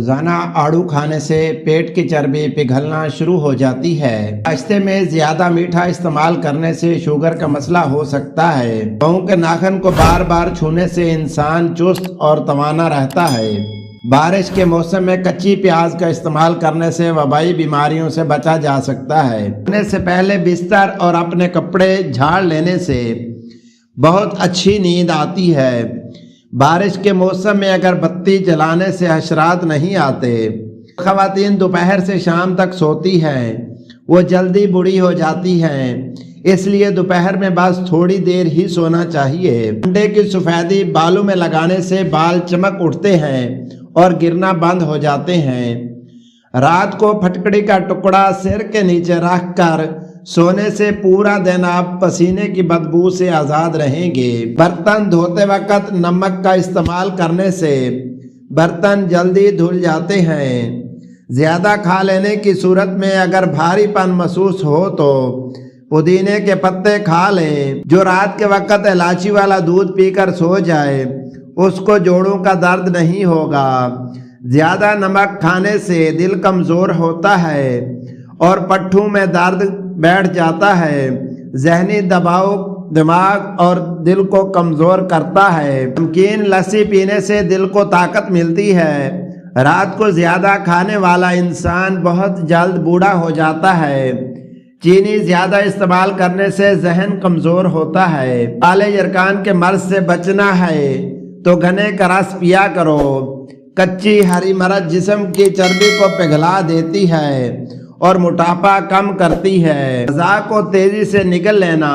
रोजाना आड़ू खाने से पेट की चर्बी पिघलना शुरू हो जाती है। नाश्ते में ज्यादा मीठा इस्तेमाल करने से शुगर का मसला हो सकता है। पाँव के नाखून को बार बार छूने से इंसान चुस्त और तवाना रहता है। बारिश के मौसम में कच्ची प्याज का इस्तेमाल करने से वबाई बीमारियों से बचा जा सकता है। सोने से पहले बिस्तर और अपने कपड़े झाड़ लेने से बहुत अच्छी नींद आती है। बारिश के मौसम में अगर बत्ती जलाने से हशरात नहीं आते। ख़वातीन दोपहर से शाम तक सोती हैं, वो जल्दी बूढ़ी हो जाती हैं, इसलिए दोपहर में बस थोड़ी देर ही सोना चाहिए। अंडे की सफ़ेदी बालों में लगाने से बाल चमक उठते हैं और गिरना बंद हो जाते हैं। रात को फटकड़ी का टुकड़ा सिर के नीचे रख कर सोने से पूरा दिन आप पसीने की बदबू से आज़ाद रहेंगे। बर्तन धोते वक्त नमक का इस्तेमाल करने से बर्तन जल्दी धुल जाते हैं। ज़्यादा खा लेने की सूरत में अगर भारीपन महसूस हो तो पुदीने के पत्ते खा लें। जो रात के वक्त इलायची वाला दूध पीकर सो जाए उसको जोड़ों का दर्द नहीं होगा। ज़्यादा नमक खाने से दिल कमज़ोर होता है और पट्ठों में दर्द बैठ जाता है। जहनी दबाव दिमाग और दिल को कमज़ोर करता है। नमकीन लस्सी पीने से दिल को ताकत मिलती है। रात को ज़्यादा खाने वाला इंसान बहुत जल्द बूढ़ा हो जाता है। चीनी ज़्यादा इस्तेमाल करने से जहन कमज़ोर होता है। काले यरकान के मर्ज से बचना है तो गन्ने का रस पिया करो। कच्ची हरी मिर्च जिस्म की चर्बी को पिघला देती है और मोटापा कम करती है। ग़िज़ा को तेजी से निगल लेना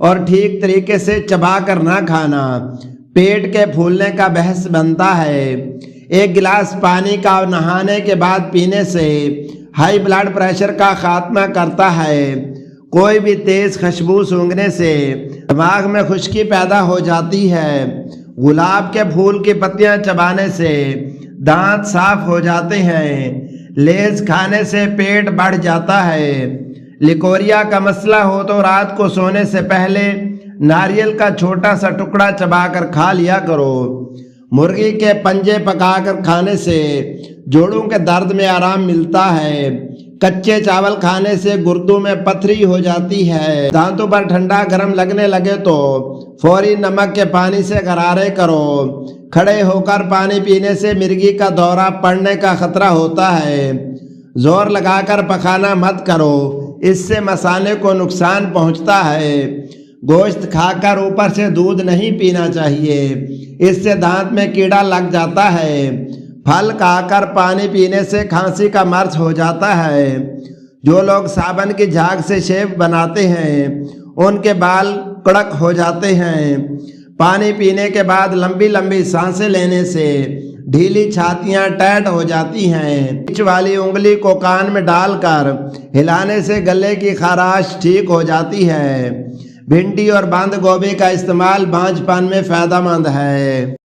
और ठीक तरीके से चबा कर ना खाना पेट के फूलने का बहस बनता है। एक गिलास पानी का नहाने के बाद पीने से हाई ब्लड प्रेशर का खात्मा करता है। कोई भी तेज़ खुशबू सूंघने से दिमाग में खुश्की पैदा हो जाती है। गुलाब के फूल की पत्तियां चबाने से दांत साफ हो जाते हैं। लेज खाने से पेट बढ़ जाता है। लिकोरिया का मसला हो तो रात को सोने से पहले नारियल का छोटा सा टुकड़ा चबाकर खा लिया करो। मुर्गी के पंजे पकाकर खाने से जोड़ों के दर्द में आराम मिलता है। कच्चे चावल खाने से गुर्दों में पथरी हो जाती है। दांतों पर ठंडा गर्म लगने लगे तो फौरी नमक के पानी से गरारे करो। खड़े होकर पानी पीने से मिर्गी का दौरा पड़ने का खतरा होता है। जोर लगाकर पकाना मत करो, इससे मसाले को नुकसान पहुंचता है। गोश्त खाकर ऊपर से दूध नहीं पीना चाहिए, इससे दांत में कीड़ा लग जाता है। फल खाकर पानी पीने से खांसी का मर्ज हो जाता है। जो लोग साबुन की झाग से शेव बनाते हैं उनके बाल कड़क हो जाते हैं। पानी पीने के बाद लंबी लंबी सांसें लेने से ढीली छातियां टाइट हो जाती हैं। बीच वाली उंगली को कान में डालकर हिलाने से गले की खराश ठीक हो जाती है। भिंडी और बंद गोभी का इस्तेमाल बांझपन में फायदेमंद है।